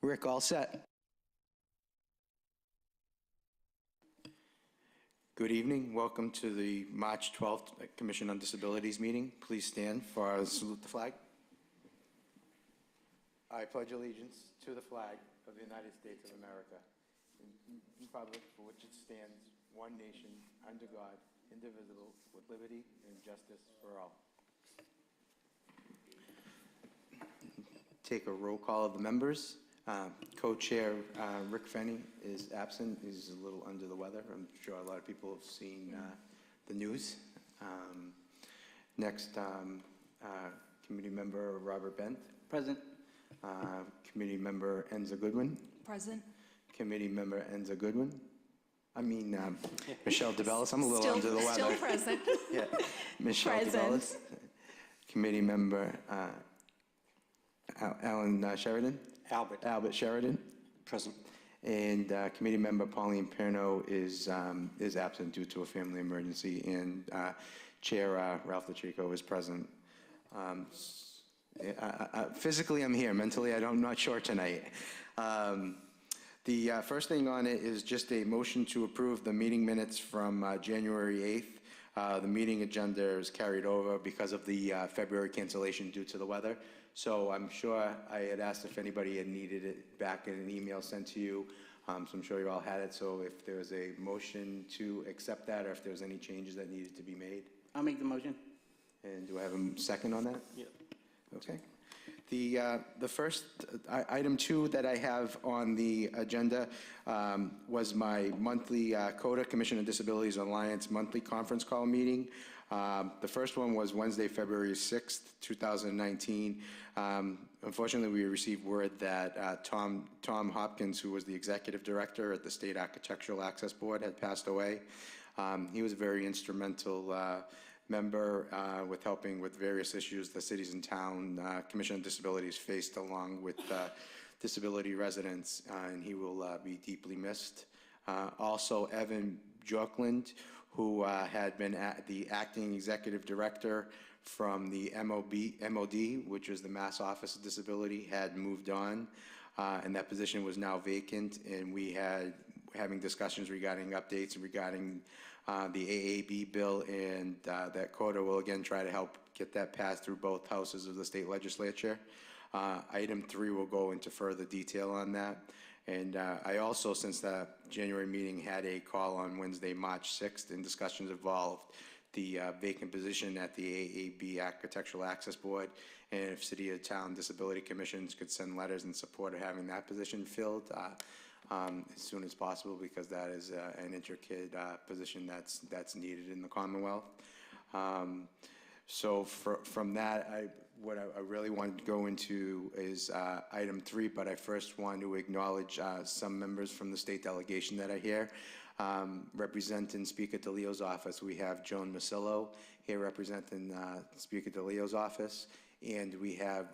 Rick, all set? Good evening. Welcome to the March 12th Commission on Disabilities meeting. Please stand for our salute the flag. I pledge allegiance to the flag of the United States of America, and republic for which it stands, one nation, under God, indivisible, with liberty and justice for all. Take a roll call of the members. Co-chair Rick Fenny is absent. He's a little under the weather. I'm sure a lot of people have seen the news. Next, committee member Robert Bent. Present. Committee member Enza Goodwin. Present. Committee member Enza Goodwin. Michelle DeBellis. I'm a little under the weather. Still present. Yeah, Michelle Present. DeBellis. Committee member Alan Sheridan. Albert Sheridan. Present. And committee member Pauline Perno is absent due to a family emergency, and Chair Ralph DeChico is present. Physically, I'm here. Mentally, I'm not sure tonight. The first thing on it is just a motion to approve the meeting minutes from January 8th. The meeting agenda is carried over because of the February cancellation due to the weather. So I'm sure I had asked if anybody had needed it back in an email sent to you. So I'm sure you all had it. So if there was a motion to accept that, or if there was any changes that needed to be made. I'll make the motion. And do I have a second on that? Yeah. Okay. The first item 2 that I have on the agenda was my monthly CODA, Commission on Disabilities Alliance monthly conference call meeting. The first one was Wednesday, February 6th, 2019. Unfortunately, we received word that Tom Hopkins, who was the executive director at the State Architectural Access Board, had passed away. He was a very instrumental member with helping with various issues the cities and town Commission on Disabilities faced along with disability residents, and he will be deeply missed. Also, Evan Bjorklund, who had been the acting executive director from the MOD, which was the Mass Office of Disability, had moved on, and that position was now vacant, and we had having discussions regarding updates regarding the AAB bill, and that CODA will again try to help get that passed through both houses of the state legislature. Item 3 will go into further detail on that. And I also, since the January meeting, had a call on Wednesday, March 6th, and discussions involved the vacant position at the AAB Architectural Access Board, and if city or town disability commissions could send letters in support of having that position filled as soon as possible, because that is an intricate position that's needed in the Commonwealth. So from that, what I really wanted to go into is item 3, but I first want to acknowledge some members from the state delegation that are here. Representing Speaker DeLeo's office, we have Joan Masillo here representing Speaker DeLeo's office, and we have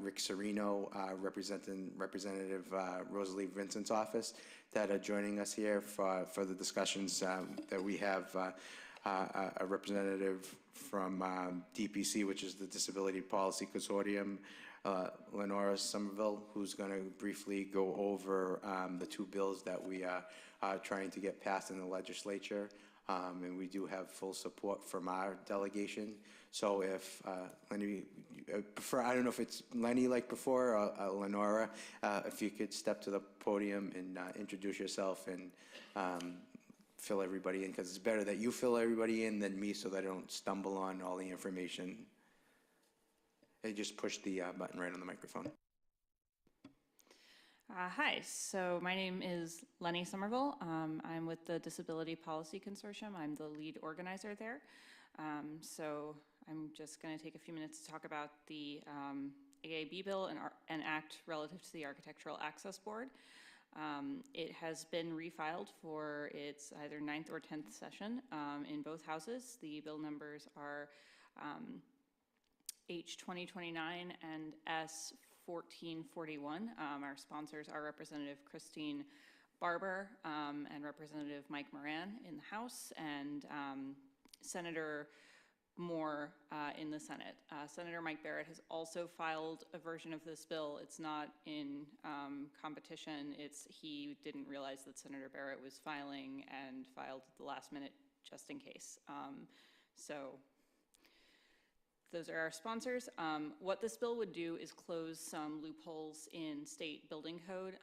Rick Serino representing Representative Rosalie Vincent's office that are joining us here for the discussions that we have. A representative from DPC, which is the Disability Policy Consortium, Lenora Somerville, who's going to briefly go over the 2 bills that we are trying to get passed in the legislature. And we do have full support from our delegation. So if Lenny, I don't know if it's Lenny like before, or Lenora, if you could step to the podium and introduce yourself and fill everybody in, because it's better that you fill everybody in than me, so that I don't stumble on all the information. And just push the button right on the microphone. Hi, so my name is Lenny Somerville. I'm with the Disability Policy Consortium. I'm the lead organizer there. So I'm just going to take a few minutes to talk about the AAB bill and act relative to the Architectural Access Board. It has been refiled for its either 9th or 10th session in both houses. The bill numbers are H 2029 and S 1441. Our sponsors are Representative Christine Barber and Representative Mike Moran in the House, and Senator more in the Senate. Senator Mike Barrett has also filed a version of this bill. It's not in competition. He didn't realize that Senator Barrett was filing and filed at the last minute just in case. So those are our sponsors. What this bill would do is close some loopholes in state building code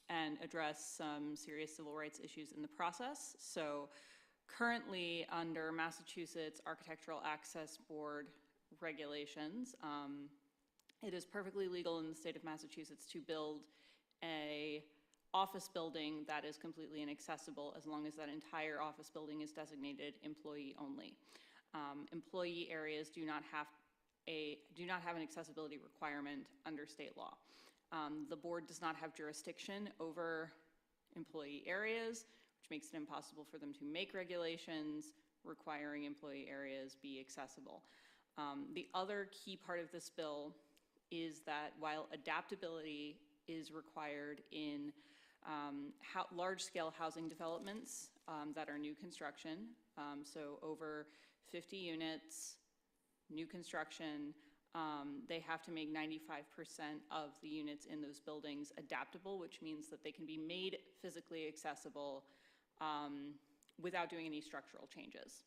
and address some serious civil rights issues in the process. So currently, under Massachusetts Architectural Access Board regulations, it is perfectly legal in the state of Massachusetts to build a office building that is completely inaccessible as long as that entire office building is designated employee only. Employee areas do not have an accessibility requirement under state law. The board does not have jurisdiction over employee areas, which makes it impossible for them to make regulations requiring employee areas be accessible. The other key part of this bill is that while adaptability is required in large-scale housing developments that are new construction, so over 50 units, new construction, they have to make 95% of the units in those buildings adaptable, which means that they can be made physically accessible without doing any structural changes.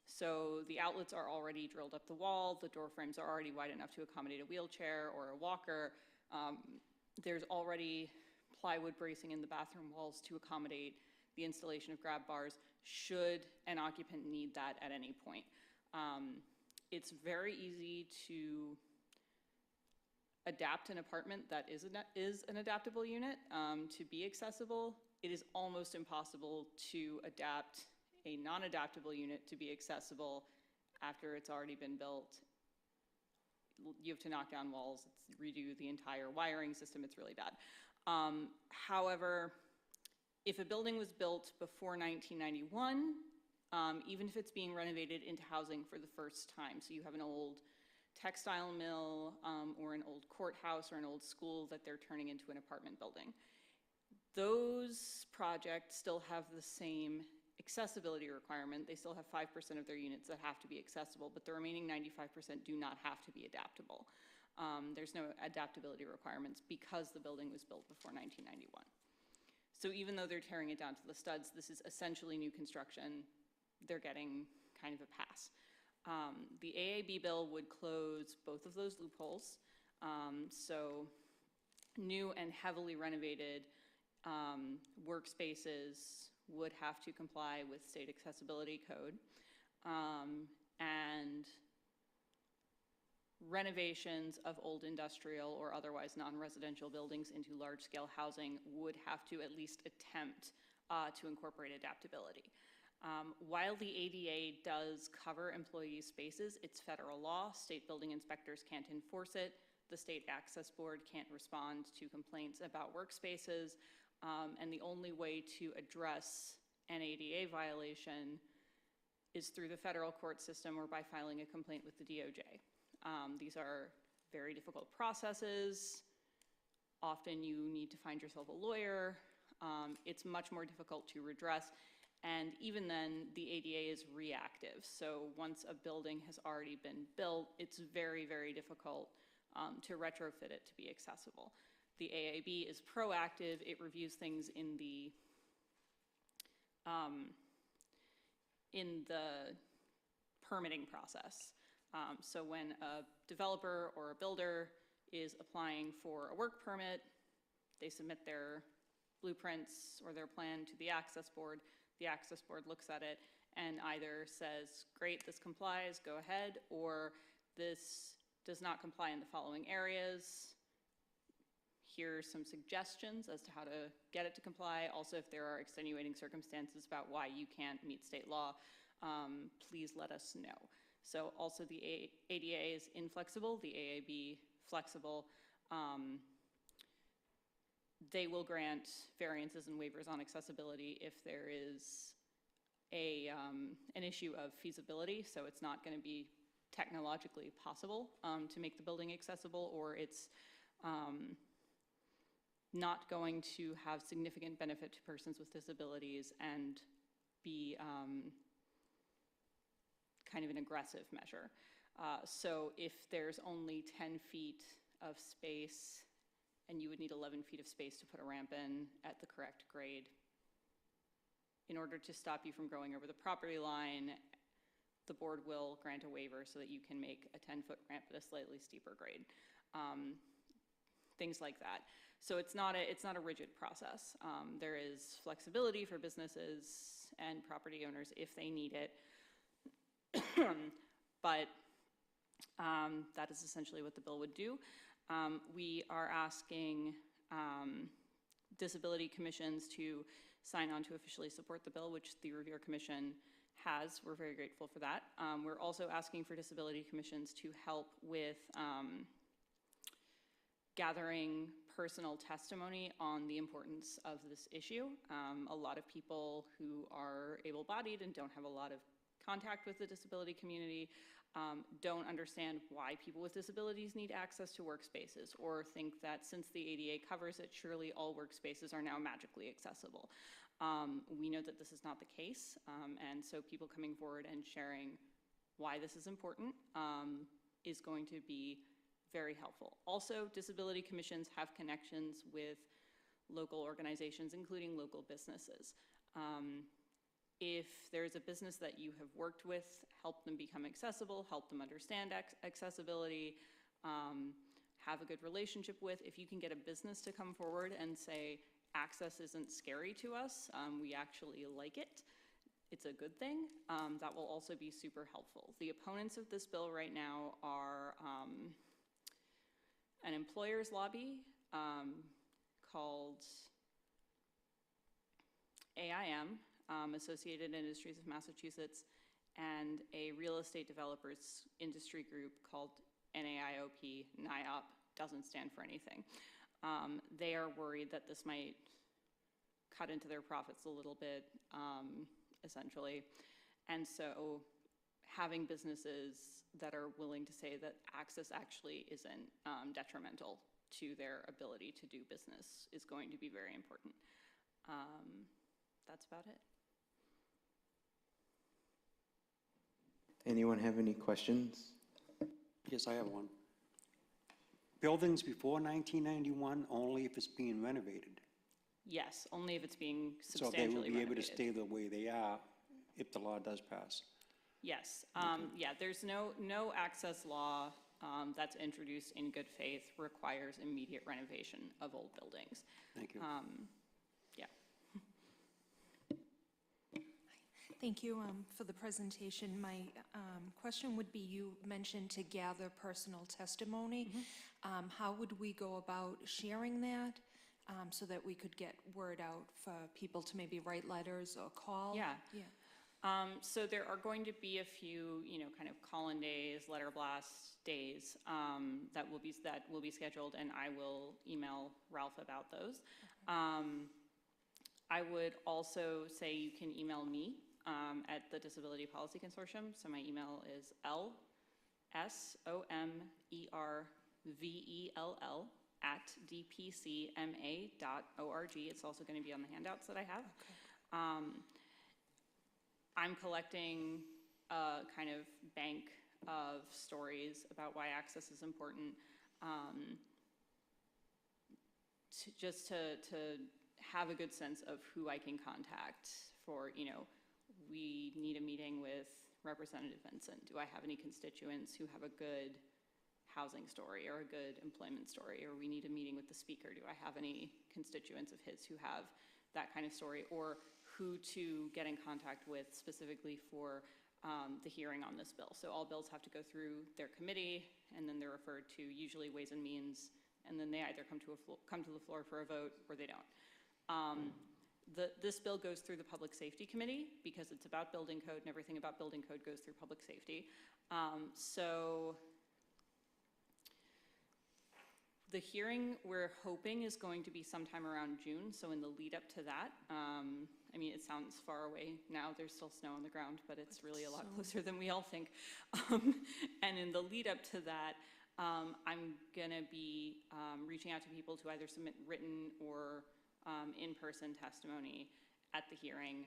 So the outlets are already drilled up the wall, the door frames are already wide enough to accommodate a wheelchair or a walker. There's already plywood bracing in the bathroom walls to accommodate the installation of grab bars should an occupant need that at any point. It's very easy to adapt an apartment that is an adaptable unit to be accessible. It is almost impossible to adapt a non-adaptable unit to be accessible after it's already been built. You have to knock down walls, redo the entire wiring system, it's really bad. However, if a building was built before 1991, even if it's being renovated into housing for the first time, so you have an old textile mill or an old courthouse or an old school that they're turning into an apartment building, those projects still have the same accessibility requirement. They still have 5% of their units that have to be accessible, but the remaining 95% do not have to be adaptable. There's no adaptability requirements because the building was built before 1991. So even though they're tearing it down to the studs, this is essentially new construction. They're getting kind of a pass. The AAB bill would close both of those loopholes. So new and heavily renovated workspaces would have to comply with state accessibility code. And renovations of old industrial or otherwise non-residential buildings into large-scale housing would have to at least attempt to incorporate adaptability. While the ADA does cover employee spaces, it's federal law. State building inspectors can't enforce it. The State Access Board can't respond to complaints about workspaces. And the only way to address an ADA violation is through the federal court system or by filing a complaint with the DOJ. These are very difficult processes. Often you need to find yourself a lawyer. It's much more difficult to redress. And even then, the ADA is reactive. So once a building has already been built, it's very, very difficult to retrofit it to be accessible. The AAB is proactive. It reviews things in the permitting process. So when a developer or a builder is applying for a work permit, they submit their blueprints or their plan to the Access Board. The Access Board looks at it and either says, great, this complies, go ahead, or this does not comply in the following areas. Here's some suggestions as to how to get it to comply. Also, if there are extenuating circumstances about why you can't meet state law, please let us know. So also the ADA is inflexible, the AAB flexible. They will grant variances and waivers on accessibility if there is an issue of feasibility, so it's not going to be technologically possible to make the building accessible, or it's not going to have significant benefit to persons with disabilities and be kind of an aggressive measure. So if there's only 10 feet of space and you would need 11 feet of space to put a ramp in at the correct grade, in order to stop you from going over the property line, the board will grant a waiver so that you can make a 10-foot ramp at a slightly steeper grade. Things like that. So it's not a rigid process. There is flexibility for businesses and property owners if they need it. But that is essentially what the bill would do. We are asking disability commissions to sign on to officially support the bill, which the Revere Commission has. We're very grateful for that. We're also asking for disability commissions to help with gathering personal testimony on the importance of this issue. A lot of people who are able-bodied and don't have a lot of contact with the disability community don't understand why people with disabilities need access to workspaces, or think that since the ADA covers it, surely all workspaces are now magically accessible. We know that this is not the case, and so people coming forward and sharing why this is important is going to be very helpful. Also, disability commissions have connections with local organizations, including local businesses. If there's a business that you have worked with, help them become accessible, help them understand accessibility, have a good relationship with. If you can get a business to come forward and say, access isn't scary to us, we actually like it, it's a good thing, that will also be super helpful. The opponents of this bill right now are an employers lobby called AIM, Associated Industries of Massachusetts, and a real estate developers industry group called NAIOP. NIOP doesn't stand for anything. They are worried that this might cut into their profits a little bit, essentially. And so having businesses that are willing to say that access actually isn't detrimental to their ability to do business is going to be very important. That's about it. Anyone have any questions? Yes, I have one. Buildings before 1991, only if it's being renovated. Yes, only if it's being So substantially they will be able to renovated. stay the way they are if the law does pass. Yes, yeah, there's no access law that's introduced in good faith requires immediate renovation of old buildings. Thank you. Yeah. Thank you for the presentation. My question would be, you mentioned to gather personal testimony. How would we go about sharing that so that we could get word out for people to maybe write letters or call? Yeah. Yeah. So there are going to be a few, kind of call-in days, letter blast days that will be scheduled, and I will email Ralph about those. I would also say you can email me at the Disability Policy Consortium. So my email is lsomervell@dpcma.org. It's also going to be on the handouts that I have. Okay. I'm collecting a kind of bank of stories about why access is important, just to have a good sense of who I can contact for, we need a meeting with Representative Vincent. Do I have any constituents who have a good housing story or a good employment story? Or we need a meeting with the speaker. Do I have any constituents of his who have that kind of story? Or who to get in contact with specifically for the hearing on this bill. So all bills have to go through their committee, and then they're referred to usually Ways and Means, and then they either come to the floor for a vote or they don't. This bill goes through the Public Safety Committee because it's about building code, and everything about building code goes through public safety. So the hearing we're hoping is going to be sometime around June, so in the lead up to that. I mean, it sounds far away now, there's still snow on the ground, but it's really a lot closer than we all think. And in the lead up to that, I'm gonna be reaching out to people to either submit written or in-person testimony at the hearing.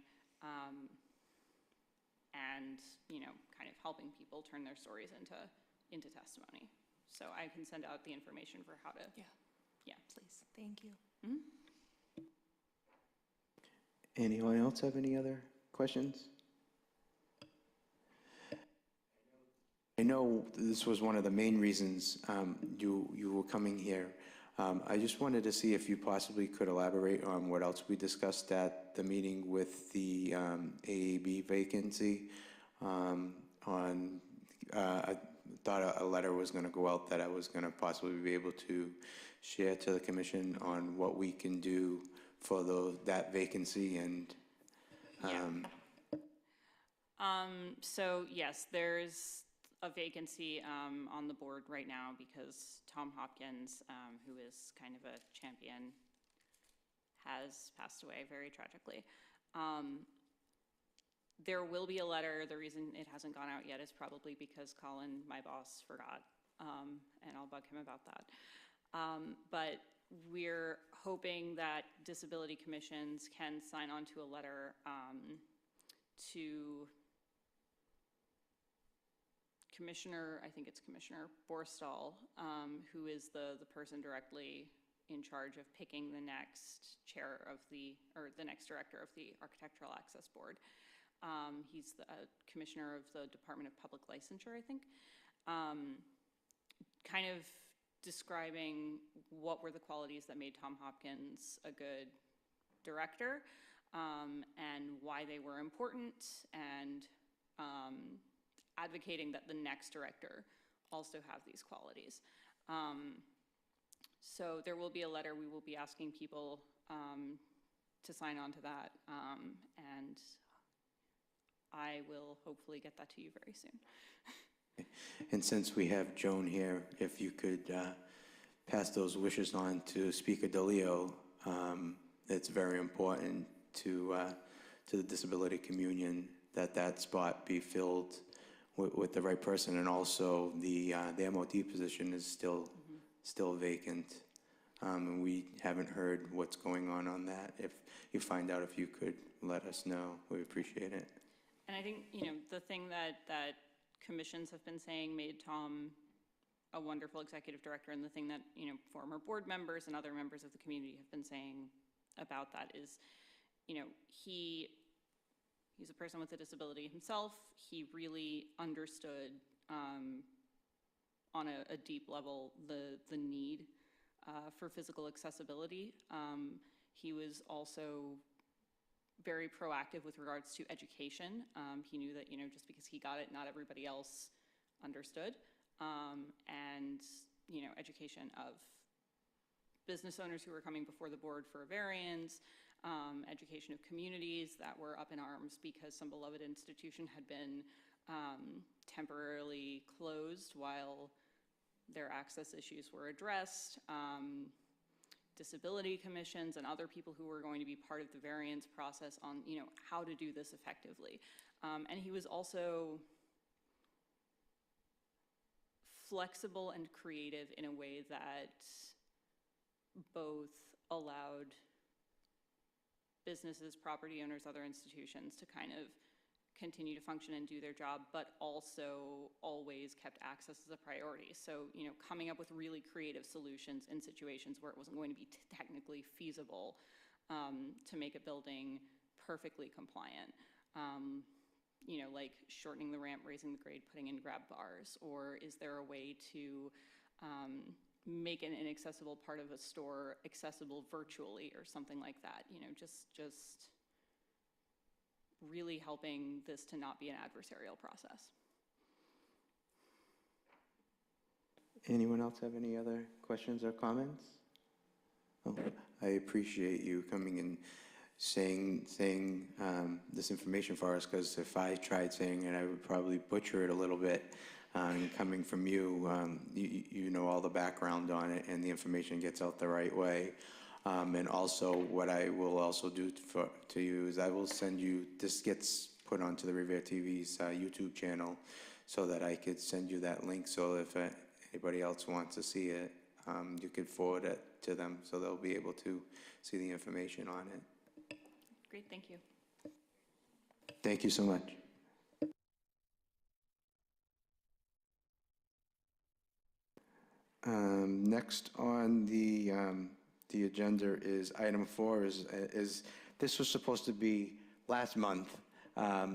And kind of helping people turn their stories into testimony. So I can send out the information for how to, Yeah. yeah. Please, thank you. Anyone else have any other questions? I know this was one of the main reasons you were coming here. I just wanted to see if you possibly could elaborate on what else we discussed at the meeting with the AAB vacancy. I thought a letter was going to go out that I was going to possibly be able to share to the commission on what we can do for that vacancy and. So yes, there's a vacancy on the board right now because Tom Hopkins, who is kind of a champion, has passed away very tragically. There will be a letter. The reason it hasn't gone out yet is probably because Colin, my boss, forgot, and I'll bug him about that. But we're hoping that disability commissions can sign on to a letter to Commissioner, I think it's Commissioner Borstal, who is the person directly in charge of picking the next the next director of the Architectural Access Board. He's the commissioner of the Department of Public Licensure, I think. Kind of describing what were the qualities that made Tom Hopkins a good director, and why they were important, and advocating that the next director also have these qualities. So there will be a letter. We will be asking people to sign on to that, and I will hopefully get that to you very soon. And since we have Joan here, if you could pass those wishes on to Speaker DeLeo, it's very important to the disability communion that spot be filled with the right person, and also the MOD position is still vacant, and we haven't heard what's going on that. If you find out, if you could let us know, we appreciate it. And I think the thing that commissions have been saying made Tom a wonderful executive director, and the thing that former board members and other members of the community have been saying about that is, he's a person with a disability himself. He really understood on a deep level the need for physical accessibility. He was also very proactive with regards to education. He knew that just because he got it, not everybody else understood. And education of business owners who were coming before the board for a variance, education of communities that were up in arms because some beloved institution had been temporarily closed while their access issues were addressed, disability commissions and other people who were going to be part of the variance process on how to do this effectively. And he was also flexible and creative in a way that both allowed businesses, property owners, other institutions to kind of continue to function and do their job, but also always kept access as a priority. So, coming up with really creative solutions in situations where it wasn't going to be technically feasible to make a building perfectly compliant. Like shortening the ramp, raising the grade, putting in grab bars, or is there a way to make an inaccessible part of a store accessible virtually or something like that? Just really helping this to not be an adversarial process. Anyone else have any other questions or comments? Oh, I appreciate you coming and saying this information for us, because if I tried saying it, I would probably butcher it a little bit. Coming from you, you know all the background on it, and the information gets out the right way. And also, what I will also do to you is I will send you, this gets put onto the Revere TV's YouTube channel, so that I could send you that link, so if anybody else wants to see it, you could forward it to them, so they'll be able to see the information on it. Great, thank you. Thank you so much. Next on the agenda is item 4 is this was supposed to be last month.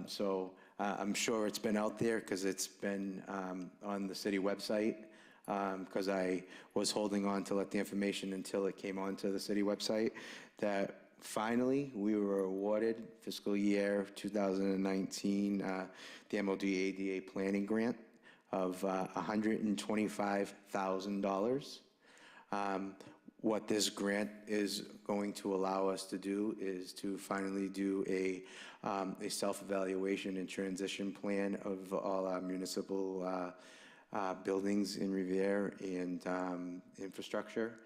So I'm sure it's been out there because it's been on the city website, because I was holding on to let the information until it came onto the city website, that finally we were awarded fiscal year 2019 the MOD ADA planning grant of $125,000. What this grant is going to allow us to do is to finally do a self-evaluation and transition plan of all our municipal buildings in Revere and infrastructure.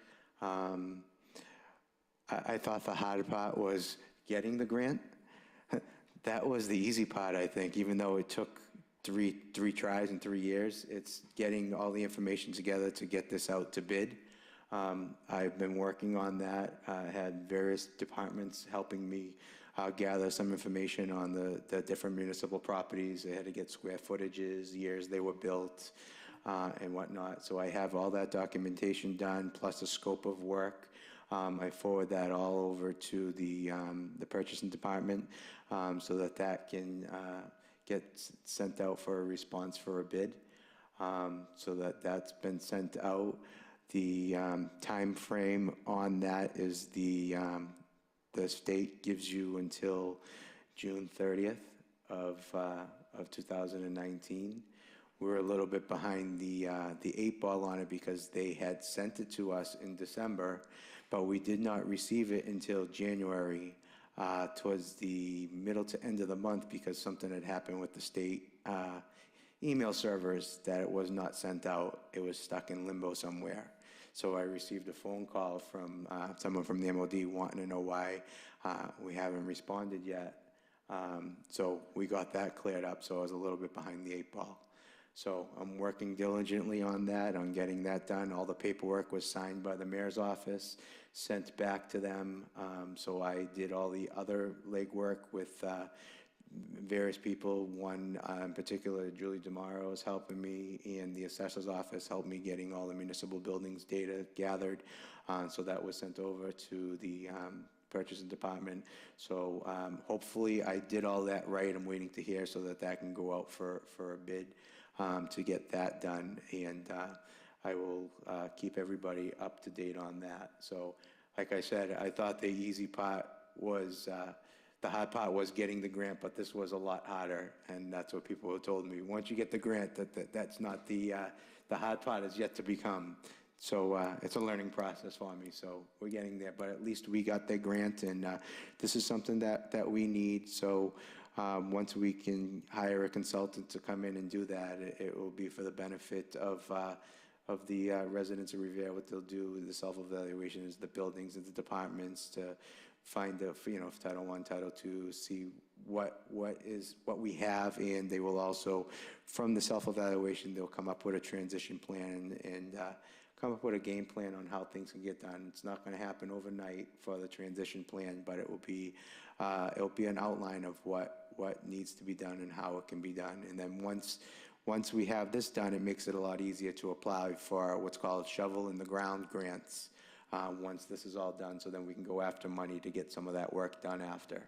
I thought the hard part was getting the grant. That was the easy part, I think, even though it took three tries in 3 years. It's getting all the information together to get this out to bid. I've been working on that. I had various departments helping me gather some information on the different municipal properties. They had to get square footages, years they were built, and whatnot. So I have all that documentation done, plus the scope of work. I forward that all over to the purchasing department, so that can get sent out for a response for a bid. So that's been sent out. The time frame on that is the state gives you until June 30th of 2019. We're a little bit behind the 8 ball on it because they had sent it to us in December, but we did not receive it until January, towards the middle to end of the month, because something had happened with the state email servers that it was not sent out. It was stuck in limbo somewhere. So I received a phone call from someone from the MOD wanting to know why we haven't responded yet. So we got that cleared up, so I was a little bit behind the 8 ball. So I'm working diligently on that, on getting that done. All the paperwork was signed by the mayor's office, sent back to them. So I did all the other legwork with various people. One in particular, Julie DeMauro, is helping me, and the assessor's office helped me getting all the municipal buildings data gathered. So that was sent over to the purchasing department. So hopefully I did all that right. I'm waiting to hear so that can go out for a bid to get that done. And I will keep everybody up to date on that. So like I said, I thought the easy part was the hard part was getting the grant, but this was a lot harder, and that's what people have told me. Once you get the grant, that's not the hard part is yet to become. So it's a learning process for me, so we're getting there, but at least we got the grant, and this is something that we need. So once we can hire a consultant to come in and do that, it will be for the benefit of the residents of Revere. What they'll do, the self-evaluation, is the buildings and the departments to find Title I, Title II, see what we have, and they will also, from the self-evaluation, they'll come up with a transition plan and come up with a game plan on how things can get done. It's not going to happen overnight for the transition plan, but it'll be an outline of what needs to be done and how it can be done. And then once we have this done, it makes it a lot easier to apply for what's called shovel in the ground grants. Once this is all done, so then we can go after money to get some of that work done after.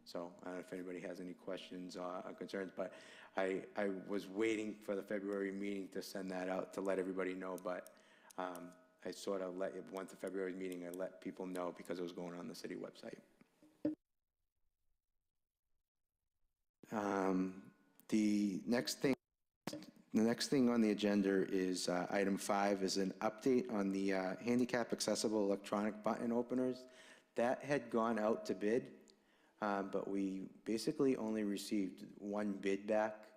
So I don't know if anybody has any questions or concerns, but I was waiting for the February meeting to send that out to let everybody know, but I sort of once the February meeting, I let people know because it was going on the city website. The next thing on the agenda is item 5 is an update on the handicap accessible electronic button openers. That had gone out to bid, but we basically only received 1 bid back.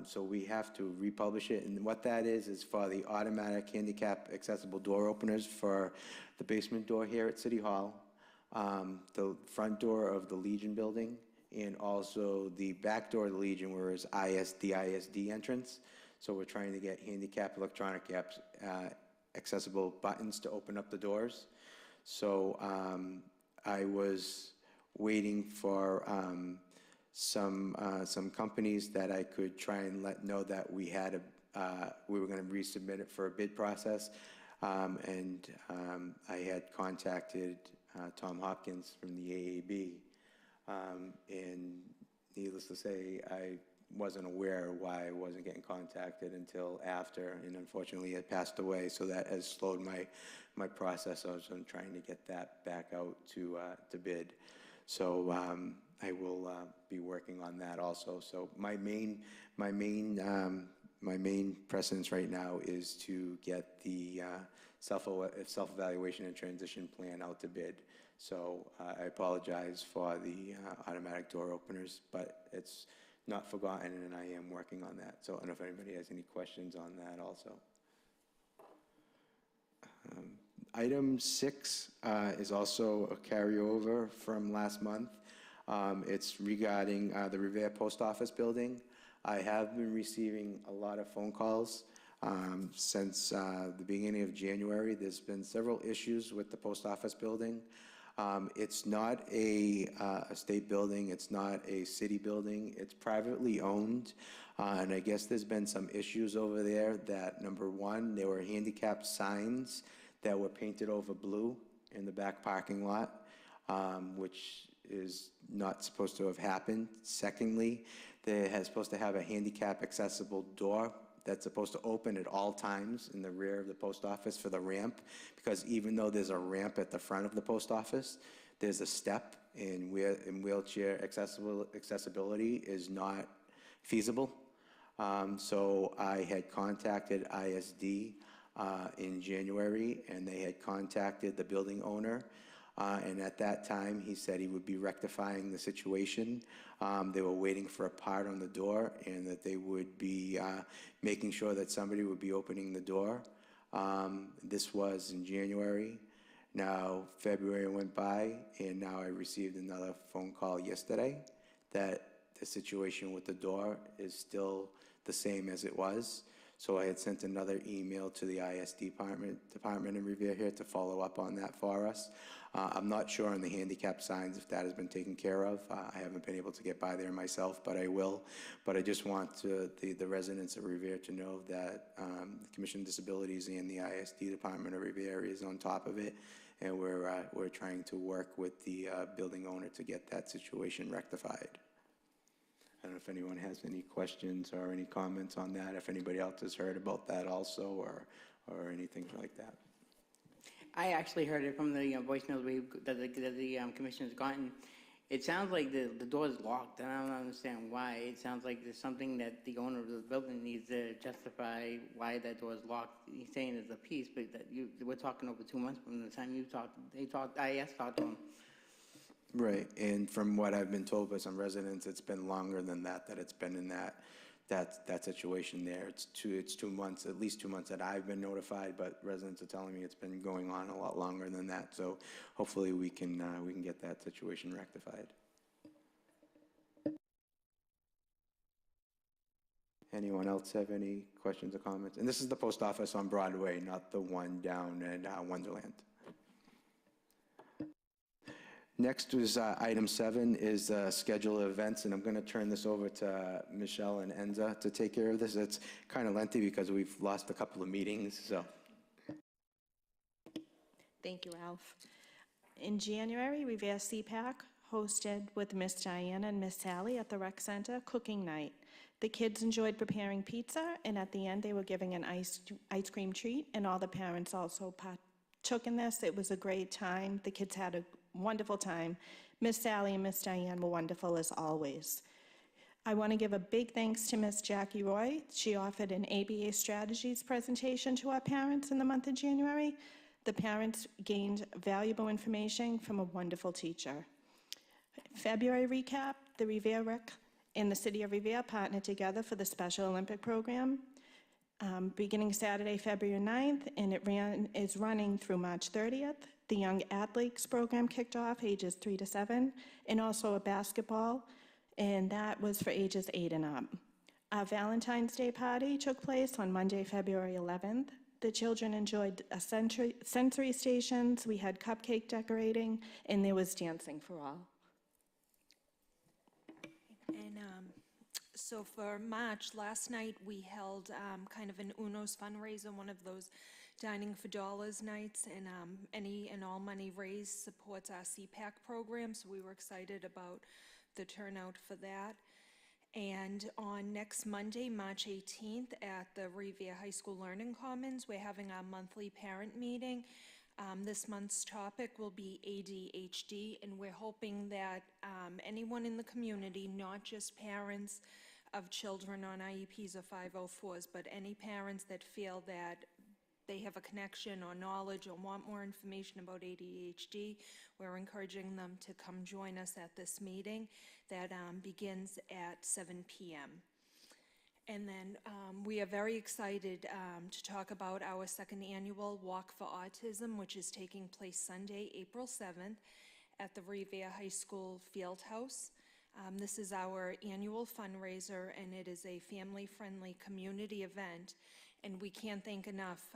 So we have to republish it. And what that is for the automatic handicap accessible door openers for the basement door here at City Hall, the front door of the Legion building, and also the back door of the Legion, where is the ISD entrance. So we're trying to get handicap electronic accessible buttons to open up the doors. So I was waiting for some companies that I could try and let know that we had we were going to resubmit it for a bid process. I had contacted Tom Hopkins from the AAB, and needless to say, I wasn't aware why I wasn't getting contacted until after, and unfortunately it passed away, so that has slowed my process. I'm trying to get that back out to bid. So I will be working on that also. So my main precedence right now is to get the self-evaluation and transition plan out to bid. So I apologize for the automatic door openers, but it's not forgotten, and I am working on that. So I don't know if anybody has any questions on that also. Item 6 is also a carryover from last month. It's regarding the Revere Post Office building. I have been receiving a lot of phone calls since the beginning of January. There's been several issues with the post office building. It's not a state building, it's not a city building, it's privately owned. And I guess there's been some issues over there that, number one, there were handicap signs that were painted over blue in the back parking lot, which is not supposed to have happened. Secondly, they're supposed to have a handicap accessible door that's supposed to open at all times in the rear of the post office for the ramp, because even though there's a ramp at the front of the post office, there's a step, and wheelchair accessibility is not feasible. So I had contacted ISD in January, and they had contacted the building owner. And at that time, he said he would be rectifying the situation. They were waiting for a part on the door, and that they would be making sure that somebody would be opening the door. This was in January. Now, February went by, and now I received another phone call yesterday that the situation with the door is still the same as it was. So I had sent another email to the ISD department in Revere here to follow up on that for us. I'm not sure on the handicap signs if that has been taken care of. I haven't been able to get by there myself, but I will. But I just want the residents of Revere to know that the Commission on Disabilities and the ISD Department of Revere is on top of it, and we're trying to work with the building owner to get that situation rectified. I don't know if anyone has any questions or any comments on that, if anybody else has heard about that also, or anything like that. I actually heard it from the voicemails that the commission has gotten. It sounds like the door is locked, and I don't understand why. It sounds like there's something that the owner of the building needs to justify why that door is locked. He's saying it's a piece, but we're talking over 2 months from the time you talked. IS talked to him. Right, and from what I've been told by some residents, it's been longer than that it's been in that situation there. It's 2 months, at least 2 months that I've been notified, but residents are telling me it's been going on a lot longer than that. So hopefully we can get that situation rectified. Anyone else have any questions or comments? And this is the post office on Broadway, not the one down in Wonderland. Next is item 7 is schedule of events, and I'm going to turn this over to Michelle and Enza to take care of this. It's kind of lengthy because we've lost a couple of meetings, so. Thank you, Ralph. In January, Revere CPAC hosted with Miss Diana and Miss Sally at the rec center cooking night. The kids enjoyed preparing pizza, and at the end they were giving an ice cream treat, and all the parents also partook in this. It was a great time. The kids had a wonderful time. Miss Sally and Miss Diane were wonderful as always. I want to give a big thanks to Miss Jackie Roy. She offered an ABA strategies presentation to our parents in the month of January. The parents gained valuable information from a wonderful teacher. February recap, the Revere Rec and the City of Revere partnered together for the Special Olympic program. Beginning Saturday, February 9th, and it is running through March 30th. The Young Athletes program kicked off, ages 3 to 7, and also a basketball, and that was for ages 8 and up. Our Valentine's Day party took place on Monday, February 11th. The children enjoyed sensory stations, we had cupcake decorating, and there was dancing for all. And So for March, last night, we held kind of an Uno's fundraiser, one of those Dining for Dollars nights, and any and all money raised supports our CPAC program, so we were excited about the turnout for that. And on next Monday, March 18th, at the Revere High School Learning Commons, we're having our monthly parent meeting. This month's topic will be ADHD, and we're hoping that anyone in the community, not just parents of children on IEPs or 504s, but any parents that feel that they have a connection or knowledge or want more information about ADHD, we're encouraging them to come join us at this meeting that begins at 7 p.m. And then we are very excited to talk about our second annual Walk for Autism, which is taking place Sunday, April 7th at the Revere High School Field House. This is our annual fundraiser, and it is a family-friendly community event. And we can't thank enough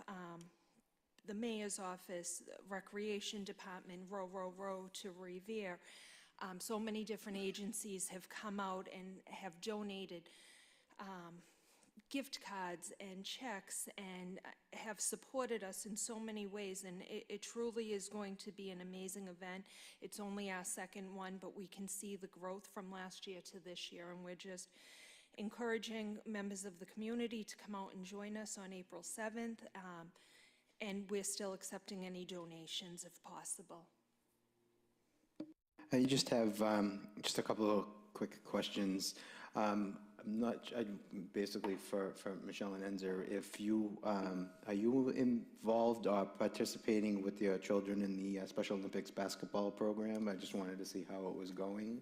the Mayor's Office, Recreation Department, Row to Revere. So many different agencies have come out and have donated gift cards and checks and have supported us in so many ways, and it truly is going to be an amazing event. It's only our second one, but we can see the growth from last year to this year, and we're just encouraging members of the community to come out and join us on April 7th, and we're still accepting any donations if possible. I just have just a couple of quick questions. Basically for Michelle and Enzer, if you, are you involved or participating with your children in the Special Olympics basketball program? I just wanted to see how it was going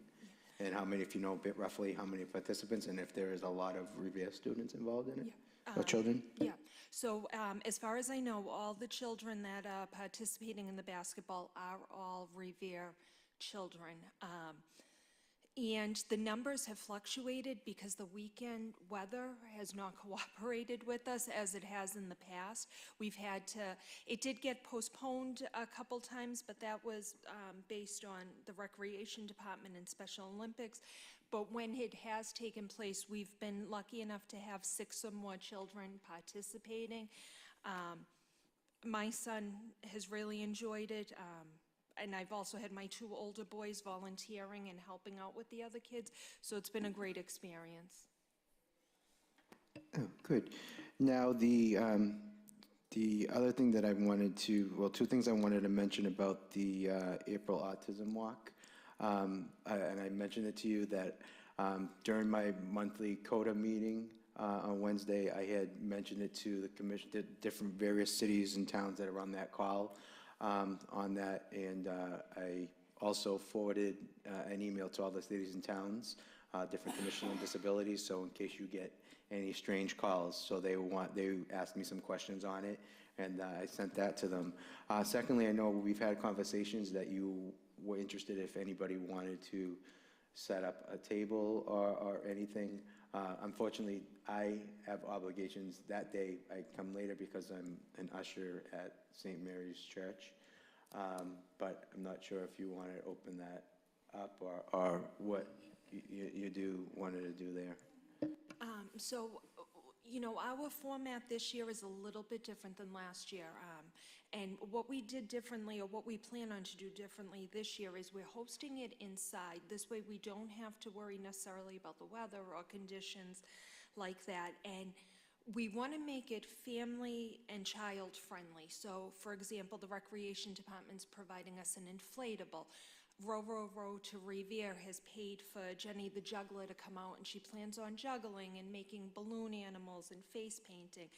and how many, if you know a bit roughly, how many participants and if there is a lot of Revere students involved in it, or children? Yeah, so as far as I know, all the children that are participating in the basketball are all Revere children. And the numbers have fluctuated because the weekend weather has not cooperated with us as it has in the past. We've had to, it did get postponed a couple times, but that was based on the Recreation Department and Special Olympics. But when it has taken place, we've been lucky enough to have 6 or more children participating. My son has really enjoyed it. And I've also had my 2 older boys volunteering and helping out with the other kids, so it's been a great experience. Oh, good. Now, the other thing that I wanted to, well, 2 things I wanted to mention about the April Autism Walk. And I mentioned it to you that during my monthly CODA meeting on Wednesday, I had mentioned it to the commission, to different various cities and towns that are on that call. On that, and I also forwarded an email to all the cities and towns, different commission on disabilities, so in case you get any strange calls, so they asked me some questions on it, and I sent that to them. Secondly, I know we've had conversations that you were interested if anybody wanted to set up a table or anything. Unfortunately, I have obligations that day. I come later because I'm an usher at St. Mary's Church, but I'm not sure if you want to open that up or what you wanted to do there. So, you know, our format this year is a little bit different than last year. And what we did differently, or what we plan on to do differently this year, is we're hosting it inside. This way we don't have to worry necessarily about the weather or conditions like that. And we want to make it family and child friendly. So, for example, the Recreation Department's providing us an inflatable. Row to Revere has paid for Jenny the Juggler to come out, and she plans on juggling and making balloon animals and face painting.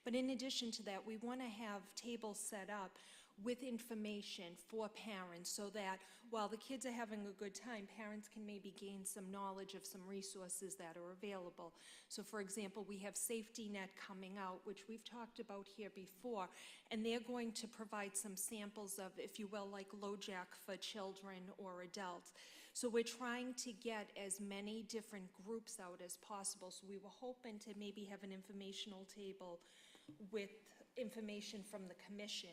But in addition to that, we want to have tables set up with information for parents so that while the kids are having a good time, parents can maybe gain some knowledge of some resources that are available. So for example, we have Safety Net coming out, which we've talked about here before, and they're going to provide some samples of, if you will, like LoJack for children or adults. So we're trying to get as many different groups out as possible. So we were hoping to maybe have an informational table with information from the commission.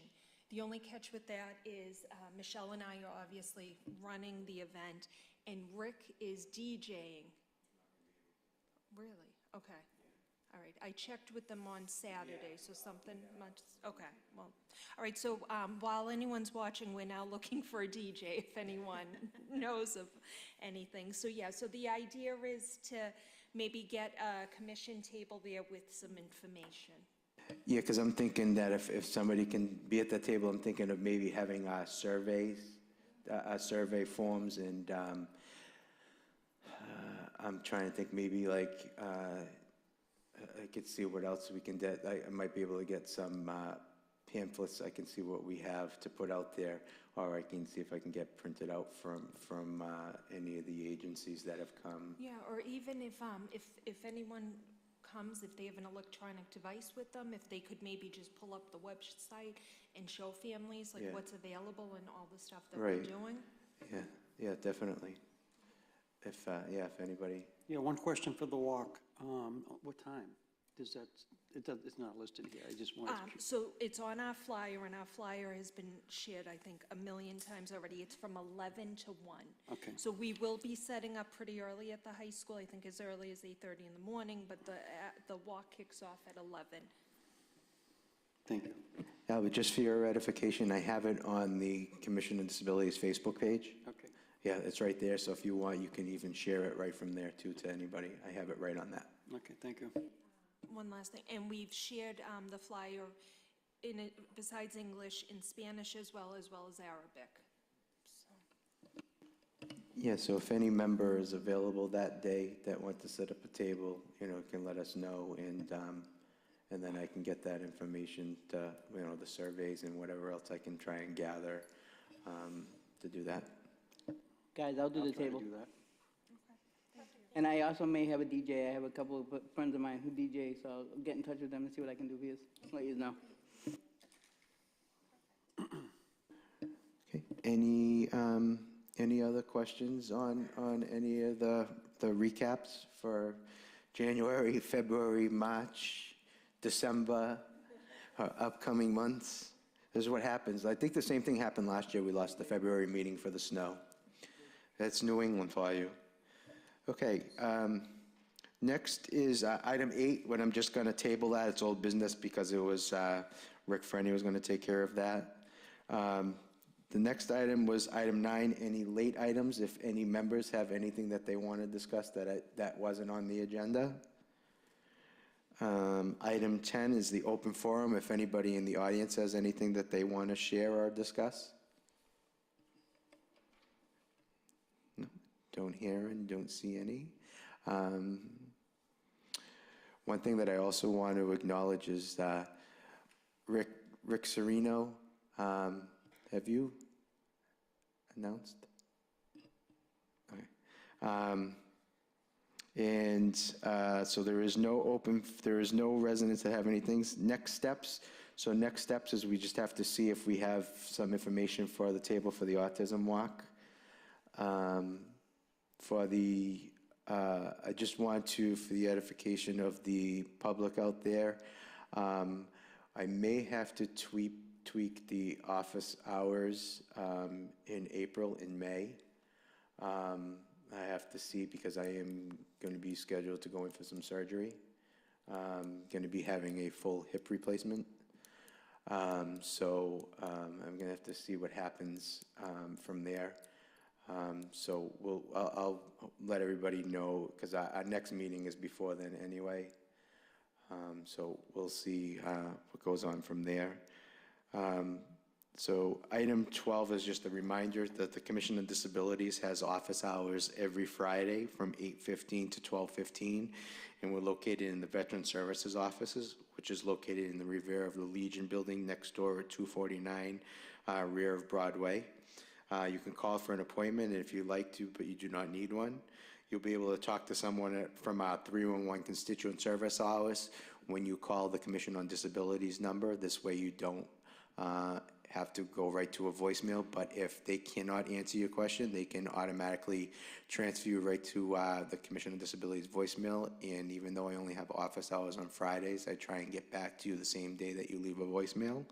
The only catch with that is Michelle and I are obviously running the event, and Rick is DJing. Really? Okay. All right. I checked with them on Saturday, so something much, okay, well, all right, so while anyone's watching, we're now looking for a DJ, if anyone knows of anything. So, yeah, so the idea is to maybe get a commission table there with some information. Yeah, because I'm thinking that if somebody can be at the table, I'm thinking of maybe having surveys, survey forms, and I'm trying to think maybe like, I could see what else we can get. I might be able to get some pamphlets. I can see what we have to put out there, or I can see if I can get printed out from any of the agencies that have come. Yeah, or even if anyone comes, if they have an electronic device with them, if they could maybe just pull up the website and show families like Yeah. what's available and all the stuff that Right. we're doing. Yeah, definitely. If anybody. Yeah, one question for the walk. What time? It's not listed here. I just wanted to. So it's on our flyer, and our flyer has been shared, I think, a million times already. It's from 11 to 1. Okay. So we will be setting up pretty early at the high school, I think as early as 8:30 in the morning, but the walk kicks off at 11. Thank you. Yeah, but just for your edification, I have it on the Commission on Disabilities Facebook page. Okay. Yeah, it's right there, so if you want, you can even share it right from there too to anybody. I have it right on that. Okay, thank you. One last thing, and we've shared the flyer in it, besides English, in Spanish as well as Arabic. So, Yeah, so if any member is available that day that want to set up a table, can let us know, and then I can get that information to, the surveys and whatever else I can try and gather to do that. Guys, I'll do I'll the try to table. do that. And I also may have a DJ. I have a couple of friends of mine who DJ, so I'll get in touch with them and see what I can do for you. Let you know. Okay, any other questions on any of the recaps for January, February, March, December, upcoming months? This is what happens. I think the same thing happened last year. We lost the February meeting for the snow. That's New England for you. Okay, next is item 8, but I'm just going to table that. It's old business because it was Rick Frenny was going to take care of that. The next item was item 9, any late items, if any members have anything that they want to discuss that wasn't on the agenda. Item 10 is the open forum, if anybody in the audience has anything that they want to share or discuss. No, don't hear and don't see any. One thing that I also want to acknowledge is Rick Serino. Have you announced? Okay. So there is no residents that have anything. Next steps. So next steps is we just have to see if we have some information for the table for the autism walk. I just want to, for the edification of the public out there, I may have to tweak the office hours in April and May. I have to see because I am going to be scheduled to go in for some surgery. Going to be having a full hip replacement. So I'm going to have to see what happens from there. So I'll let everybody know because our next meeting is before then anyway. So we'll see what goes on from there. So item 12 is just a reminder that the Commission on Disabilities has office hours every Friday from 8:15 to 12:15, and we're located in the Veteran Services offices, which is located in the rear of the Legion building next door at 249 rear of Broadway. You can call for an appointment if you'd like to, but you do not need one. You'll be able to talk to someone from our 311 constituent service hours when you call the Commission on Disabilities number. This way you don't have to go right to a voicemail, but if they cannot answer your question, they can automatically transfer you right to the Commission on Disabilities voicemail. And even though I only have office hours on Fridays, I try and get back to you the same day that you leave a voicemail.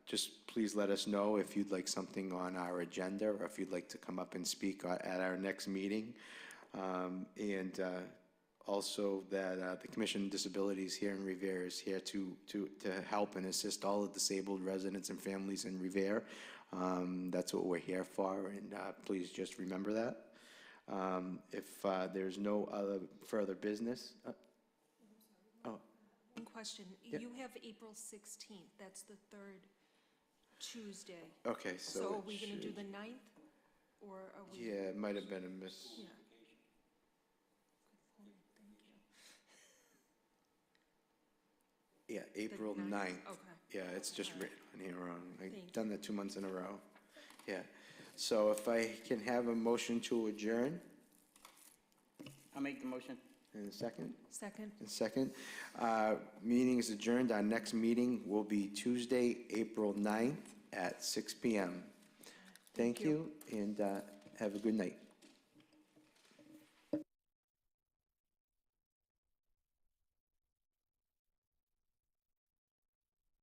Just please let us know if you'd like something on our agenda or if you'd like to come up and speak at our next meeting. And also that the Commission on Disabilities here in Revere is here to help and assist all the disabled residents and families in Revere. That's what we're here for, and please just remember that. If there's no other further business, One question. Yeah. You have April 16th, that's the third Tuesday. okay, So so are it we going to do should- the 9th? Or are we? Yeah, it might have been a miss. Yeah. Yeah, April 9th? 9th. Okay. Yeah, it's just All right. written on here wrong. Thank I've done that 2 months in a row. Yeah. So if I can have a motion to adjourn I'll make the motion. in a second? Second? In a second. Meeting is adjourned. Our next meeting will be Tuesday, April 9th at 6 PM. Thank you, and have a good night.